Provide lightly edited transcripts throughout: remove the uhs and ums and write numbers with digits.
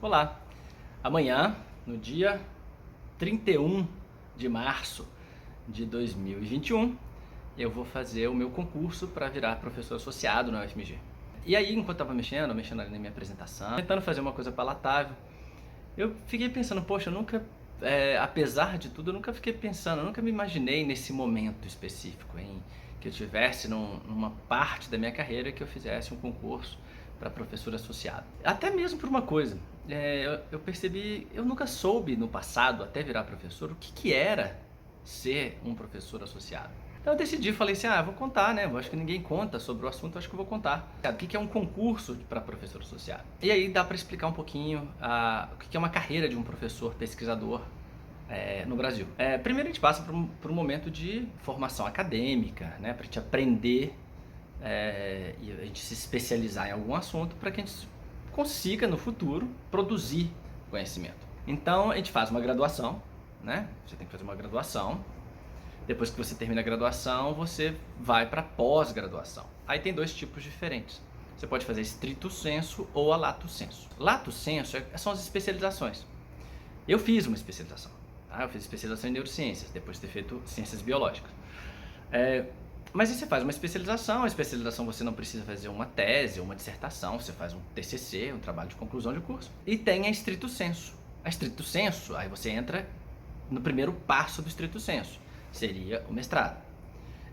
Olá! Amanhã, no dia 31 de março de 2021, eu vou fazer o meu concurso para virar professor associado na UFMG. E aí, enquanto eu estava mexendo ali na minha apresentação, tentando fazer uma coisa palatável, eu fiquei pensando, poxa, eu nunca, apesar de tudo, eu nunca fiquei pensando, eu nunca me imaginei nesse momento específico, em que eu tivesse numa parte da minha carreira que eu fizesse um concurso para professor associado. Até mesmo por uma coisa, eu percebi, eu nunca soube no passado, até virar professor, o que era ser um professor associado. Então eu decidi, falei assim, vou contar, né? Eu acho que ninguém conta sobre o assunto, eu acho que eu vou contar. O que é um concurso para professor associado? E aí dá para explicar um pouquinho o que é uma carreira de um professor pesquisador no Brasil. Primeiro a gente passa por um momento de formação acadêmica, né? Para a gente aprender e a gente se especializar em algum assunto para que a gente consiga no futuro produzir conhecimento. Então a gente faz uma graduação, né? Você tem que fazer uma graduação. Depois que você termina a graduação, você vai para pós-graduação. Aí tem dois tipos diferentes. Você pode fazer stricto sensu ou a lato sensu. Lato sensu são as especializações. Eu fiz uma especialização. Tá? Eu fiz especialização em neurociências, depois de ter feito ciências biológicas. Mas aí você faz uma especialização, a especialização você não precisa fazer uma tese ou uma dissertação, você faz um TCC, um trabalho de conclusão de curso. E tem a stricto sensu. A stricto sensu, aí você entra no primeiro passo do stricto sensu, seria o mestrado.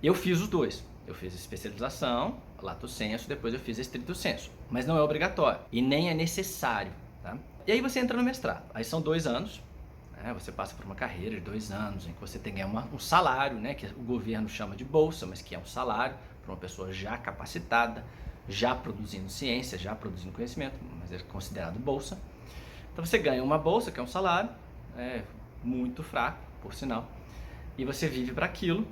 Eu fiz os dois. Eu fiz a especialização, lato sensu, depois eu fiz a stricto sensu. Mas não é obrigatório e nem é necessário. Tá? E aí você entra no mestrado. Aí são 2 anos. Você passa por uma carreira de 2 anos em que você tem que ganhar um salário, né, que o governo chama de bolsa, mas que é um salário para uma pessoa já capacitada, já produzindo ciência, já produzindo conhecimento, mas é considerado bolsa. Então você ganha uma bolsa, que é um salário, muito fraco, por sinal, e você vive para aquilo,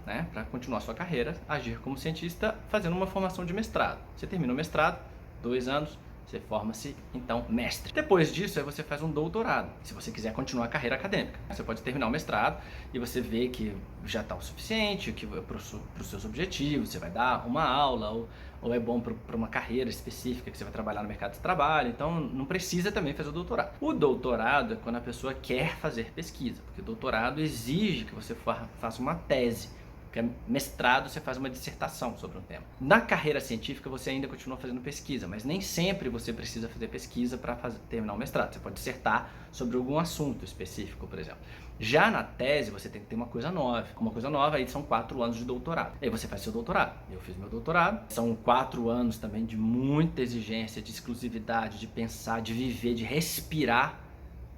né, para continuar sua carreira, agir como cientista, fazendo uma formação de mestrado. Você termina o mestrado, 2 anos, você forma-se, então, mestre. Depois disso, aí você faz um doutorado, se você quiser continuar a carreira acadêmica. Você pode terminar o mestrado e você vê que já está o suficiente para os seus objetivos, você vai dar uma aula, ou é bom para uma carreira específica que você vai trabalhar no mercado de trabalho, então não precisa também fazer o doutorado. O doutorado é quando a pessoa quer fazer pesquisa, porque o doutorado exige que você faça uma tese. Porque mestrado você faz uma dissertação sobre um tema. Na carreira científica você ainda continua fazendo pesquisa, mas nem sempre você precisa fazer pesquisa para terminar o mestrado. Você pode dissertar sobre algum assunto específico, por exemplo. Já na tese você tem que ter uma coisa nova. Uma coisa nova aí são 4 anos de doutorado. Aí você faz seu doutorado. Eu fiz meu doutorado. São 4 anos também de muita exigência, de exclusividade, de pensar, de viver, de respirar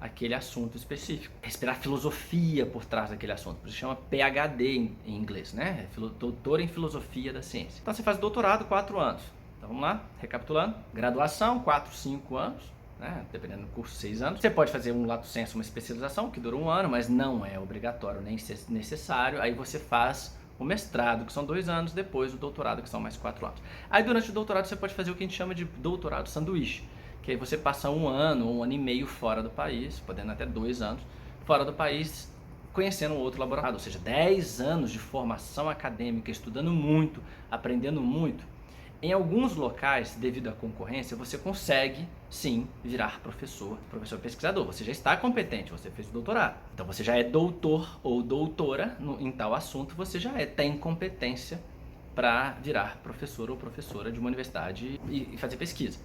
aquele assunto específico. Respirar filosofia por trás daquele assunto. Por isso chama PhD em inglês, né? Doutor em filosofia da ciência. Então você faz doutorado 4 anos. Então vamos lá, recapitulando. Graduação, 4, 5 anos. Né? Dependendo do curso, 6 anos. Você pode fazer um lato sensu, uma especialização, que dura 1 ano, mas não é obrigatório nem necessário. Aí você faz o mestrado, que são 2 anos, depois o doutorado, que são mais 4 anos. Aí durante o doutorado você pode fazer o que a gente chama de doutorado sanduíche, que aí você passa 1 ano ou 1 ano e meio fora do país, podendo até 2 anos, fora do país, conhecendo um outro laboratório, ou seja, 10 anos de formação acadêmica, estudando muito, aprendendo muito. Em alguns locais, devido à concorrência, você consegue, sim, virar professor pesquisador. Você já está competente, você fez o doutorado. Então você já é doutor ou doutora em tal assunto, você já tem competência para virar professor ou professora de uma universidade e fazer pesquisa.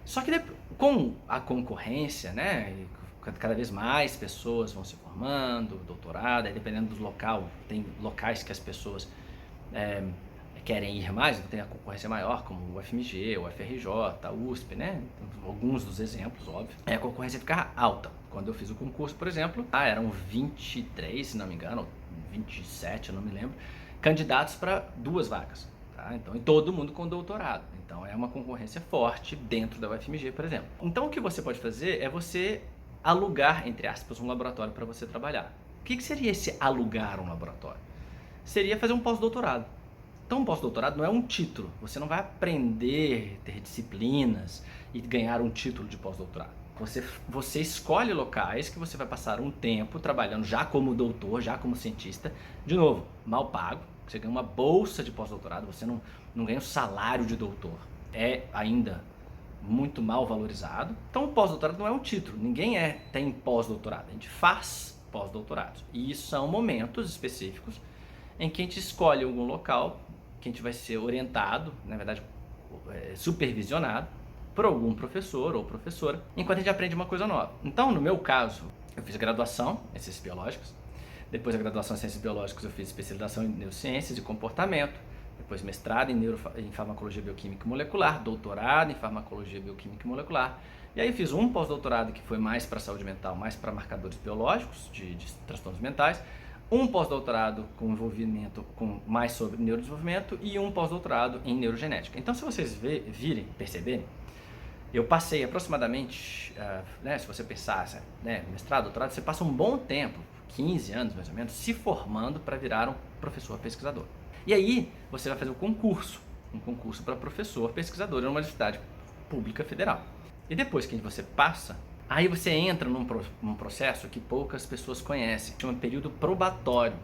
Só que com a concorrência, né, cada vez mais pessoas vão se formando, doutorado, aí dependendo do local, tem locais que as pessoas querem ir mais, tem a concorrência maior, como o UFMG, o UFRJ, a USP, né, alguns dos exemplos, óbvio. Aí a concorrência fica alta. Quando eu fiz o concurso, por exemplo, eram 23, se não me engano, 27, eu não me lembro, candidatos para 2 vagas. Então, e todo mundo com doutorado. Então, é uma concorrência forte dentro da UFMG, por exemplo. Então, o que você pode fazer é você alugar, entre aspas, um laboratório para você trabalhar. O que seria esse alugar um laboratório? Seria fazer um pós-doutorado. Então, um pós-doutorado não é um título. Você não vai aprender, ter disciplinas e ganhar um título de pós-doutorado. Você escolhe locais que você vai passar um tempo trabalhando já como doutor, já como cientista, de novo, mal pago. Você ganha uma bolsa de pós-doutorado, você não ganha o salário de doutor. É ainda muito mal valorizado. Então o pós-doutorado não é um título, ninguém tem pós-doutorado, a gente faz pós-doutorado. E são momentos específicos em que a gente escolhe algum local, que a gente vai ser orientado, na verdade supervisionado, por algum professor ou professora, enquanto a gente aprende uma coisa nova. Então, no meu caso, eu fiz graduação em Ciências Biológicas, depois da graduação em Ciências Biológicas eu fiz especialização em Neurociências e Comportamento, depois mestrado em Farmacologia Bioquímica e Molecular, doutorado em Farmacologia Bioquímica e Molecular, e aí fiz um pós-doutorado que foi mais para saúde mental, mais para marcadores biológicos de transtornos mentais, um pós-doutorado com envolvimento mais sobre neurodesenvolvimento e um pós-doutorado em neurogenética. Então, se vocês perceberem, eu passei aproximadamente, se você pensar, mestrado, doutorado, você passa um bom tempo, 15 anos mais ou menos, se formando para virar um professor pesquisador. E aí você vai fazer um concurso para professor pesquisador em uma universidade pública federal. E depois que você passa, aí você entra num processo que poucas pessoas conhecem, chama período probatório.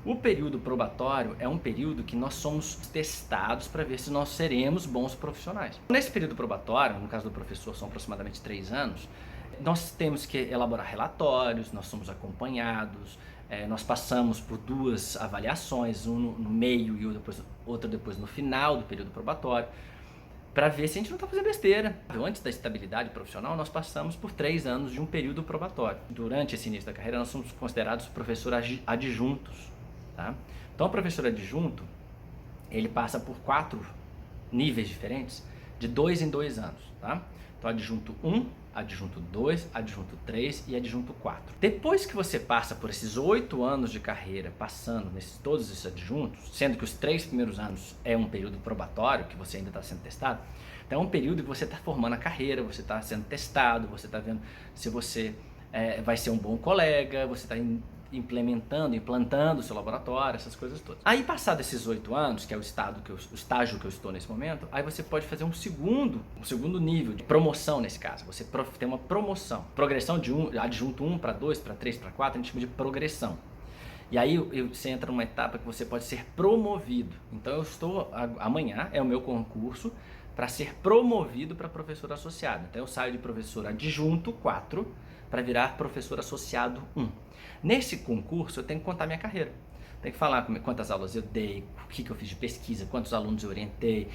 O período probatório é um período que nós somos testados para ver se nós seremos bons profissionais. Nesse período probatório, no caso do professor são aproximadamente 3 anos, nós temos que elaborar relatórios, nós somos acompanhados, nós passamos por 2 avaliações, um no meio e outra depois no final do período probatório, para ver se a gente não está fazendo besteira. Antes da estabilidade profissional, nós passamos por 3 anos de um período probatório. Durante esse início da carreira, nós somos considerados professores adjuntos. Tá? Então, o professor adjunto, ele passa por 4 níveis diferentes, de 2 em 2 anos. Tá? Então, adjunto 1, adjunto 2, adjunto 3 e adjunto 4. Depois que você passa por esses 8 anos de carreira, passando todos esses adjuntos, sendo que os 3 primeiros anos é um período probatório, que você ainda está sendo testado, então é um período que você está formando a carreira, você está sendo testado, você está vendo se você vai ser um bom colega, você está implantando o seu laboratório, essas coisas todas. Aí, passado esses 8 anos, que é o estágio que eu estou nesse momento, aí você pode fazer um segundo nível de promoção nesse caso. Você tem uma promoção, progressão de adjunto 1 para 2, para 3, para 4, a gente chama de progressão. E aí você entra numa etapa que você pode ser promovido. Então amanhã é o meu concurso para ser promovido para professor associado. Então eu saio de professor adjunto 4 para virar professor associado 1. Nesse concurso eu tenho que contar minha carreira. Tenho que falar quantas aulas eu dei, o que eu fiz de pesquisa, quantos alunos eu orientei,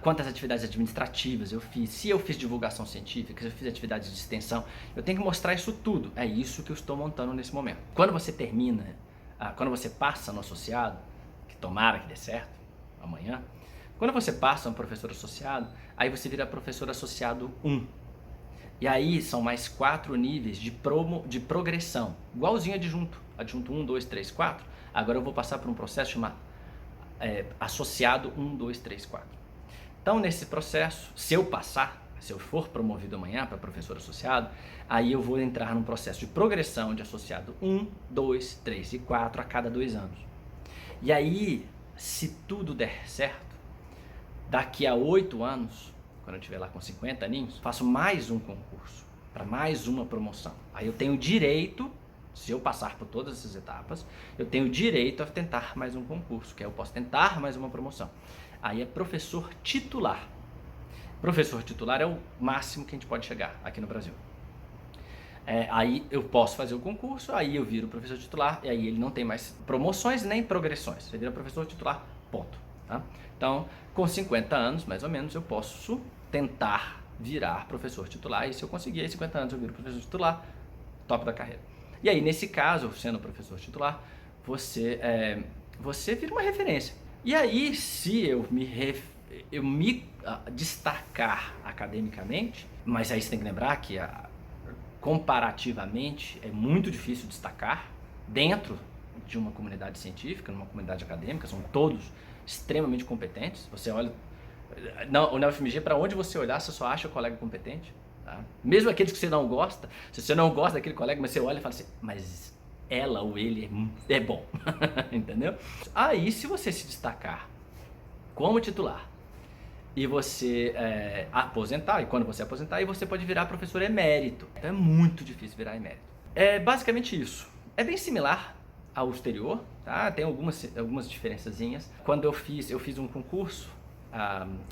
quantas atividades administrativas eu fiz, se eu fiz divulgação científica, se eu fiz atividades de extensão. Eu tenho que mostrar isso tudo. É isso que eu estou montando nesse momento. Quando você quando você passa no associado, que tomara que dê certo amanhã, quando você passa um professor associado, aí você vira professor associado 1. E aí são mais 4 níveis de progressão, igualzinho adjunto 1, 2, 3, 4. Agora eu vou passar por um processo chamado associado 1, 2, 3, 4. Então, nesse processo, se eu for promovido amanhã para professor associado, aí eu vou entrar num processo de progressão de associado 1, 2, 3 e 4 a cada 2 anos. E aí, se tudo der certo, daqui a 8 anos, quando eu estiver lá com 50 aninhos, faço mais um concurso, para mais uma promoção. Aí eu tenho direito, se eu passar por todas essas etapas, eu tenho direito a tentar mais um concurso, que aí eu posso tentar mais uma promoção. Aí é professor titular. Professor titular é o máximo que a gente pode chegar aqui no Brasil. Aí eu posso fazer o concurso, aí eu viro professor titular, e aí ele não tem mais promoções nem progressões. Você vira professor titular, ponto. Tá? Então, com 50 anos, mais ou menos, eu posso tentar virar professor titular, e se eu conseguir, aí 50 anos eu viro professor titular, top da carreira. E aí, nesse caso, sendo professor titular, você vira uma referência. E aí, se eu me destacar academicamente, mas aí você tem que lembrar que comparativamente é muito difícil destacar dentro de uma comunidade científica, numa comunidade acadêmica, são todos extremamente competentes. Você olha na UFMG, para onde você olhar, você só acha o colega competente. Tá? Mesmo aqueles que você não gosta, se você não gosta daquele colega, mas você olha e fala assim, mas ela ou ele é bom, entendeu? Aí, se você se destacar como titular e você aposentar, e quando você aposentar, aí você pode virar professor emérito. Então é muito difícil virar emérito. É basicamente isso. É bem similar ao exterior, tá? Tem algumas diferençazinhas. Quando eu fiz um concurso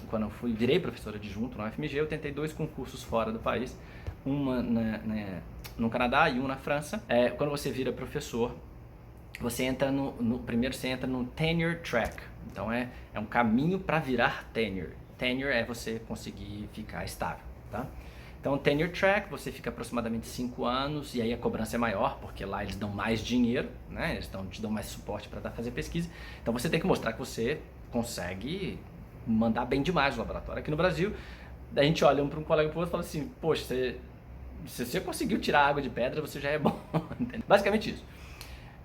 quando eu virei professor adjunto na UFMG, eu tentei 2 concursos fora do país, uma no Canadá e um na França. Quando você vira professor, você entra primeiro você entra no tenure track. Então é um caminho para virar tenure. Tenure é você conseguir ficar estável, tá? Então, tenure track, você fica aproximadamente 5 anos, e aí a cobrança é maior, porque lá eles dão mais dinheiro, né? Eles te dão mais suporte para fazer pesquisa. Então você tem que mostrar que você consegue mandar bem demais no laboratório. Aqui no Brasil, a gente olha um para um colega para o outro e fala assim, poxa, se você conseguiu tirar água de pedra, você já é bom. Basicamente isso.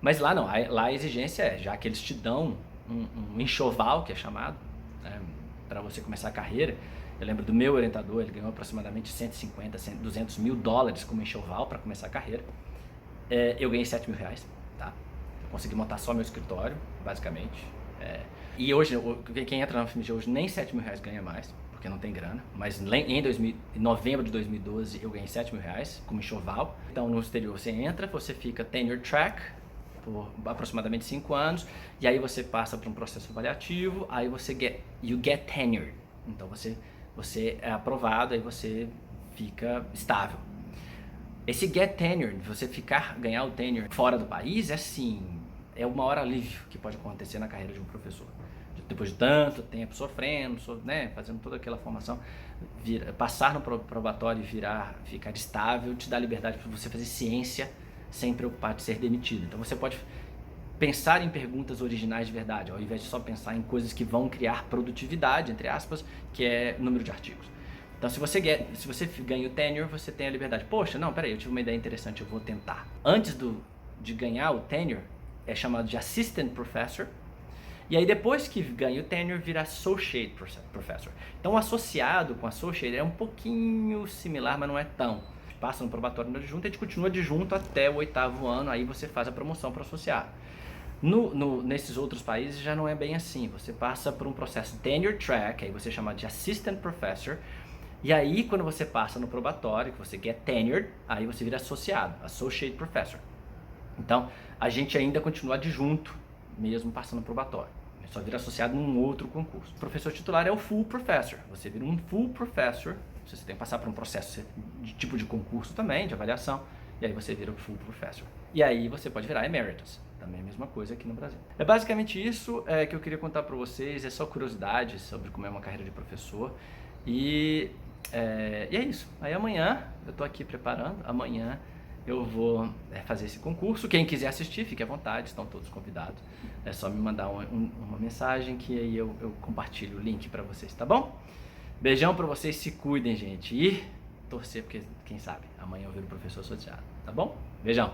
Mas lá não, lá a exigência é, já que eles te dão um enxoval, que é chamado, né, para você começar a carreira. Eu lembro do meu orientador, ele ganhou aproximadamente 150, 200 mil dólares como enxoval para começar a carreira. Eu ganhei 7 mil reais, tá? Eu consegui montar só meu escritório, basicamente. E hoje, quem entra na UFMG hoje nem 7 mil reais ganha mais, porque não tem grana. Mas em novembro de 2012 eu ganhei 7 mil reais como enxoval. Então no exterior você entra, você fica tenure track por aproximadamente 5 anos, e aí você passa por um processo avaliativo, aí you get tenured. Então você é aprovado, aí você fica estável. Esse get tenured, você ganhar o tenure fora do país, é o maior alívio que pode acontecer na carreira de um professor. Depois de tanto tempo sofrendo, né, fazendo toda aquela formação, passar no probatório e ficar estável, te dá liberdade para você fazer ciência sem preocupar de ser demitido. Então você pode pensar em perguntas originais de verdade, ao invés de só pensar em coisas que vão criar produtividade, entre aspas, que é número de artigos. Então se você ganha o tenure, você tem a liberdade. Poxa, não, peraí, eu tive uma ideia interessante, eu vou tentar. Antes de ganhar o tenure, é chamado de assistant professor, e aí depois que ganha o tenure, vira associate professor. Então o associado com associate é um pouquinho similar, mas não é tão. Passa no probatório no adjunto, a gente continua adjunto até o 8º ano, aí você faz a promoção para associado. Nesses outros países já não é bem assim, você passa por um processo tenure track, aí você é chamado de assistant professor, e aí quando você passa no probatório, que você get tenured, aí você vira associado, associate professor. Então a gente ainda continua adjunto, mesmo passando no probatório, só vira associado num outro concurso. O professor titular é o full professor, você vira um full professor. Você tem que passar por um processo de tipo de concurso também, de avaliação, e aí você vira o full professor. E aí você pode virar emeritus, também a mesma coisa aqui no Brasil. É basicamente isso que eu queria contar para vocês, é só curiosidade sobre como é uma carreira de professor. E é isso. Aí amanhã, eu tô aqui preparando, amanhã eu vou fazer esse concurso. Quem quiser assistir, fique à vontade, estão todos convidados. É só me mandar uma mensagem que aí eu compartilho o link para vocês, tá bom? Beijão pra vocês, se cuidem, gente. E torcer, porque quem sabe, amanhã eu viro professor associado, tá bom? Beijão!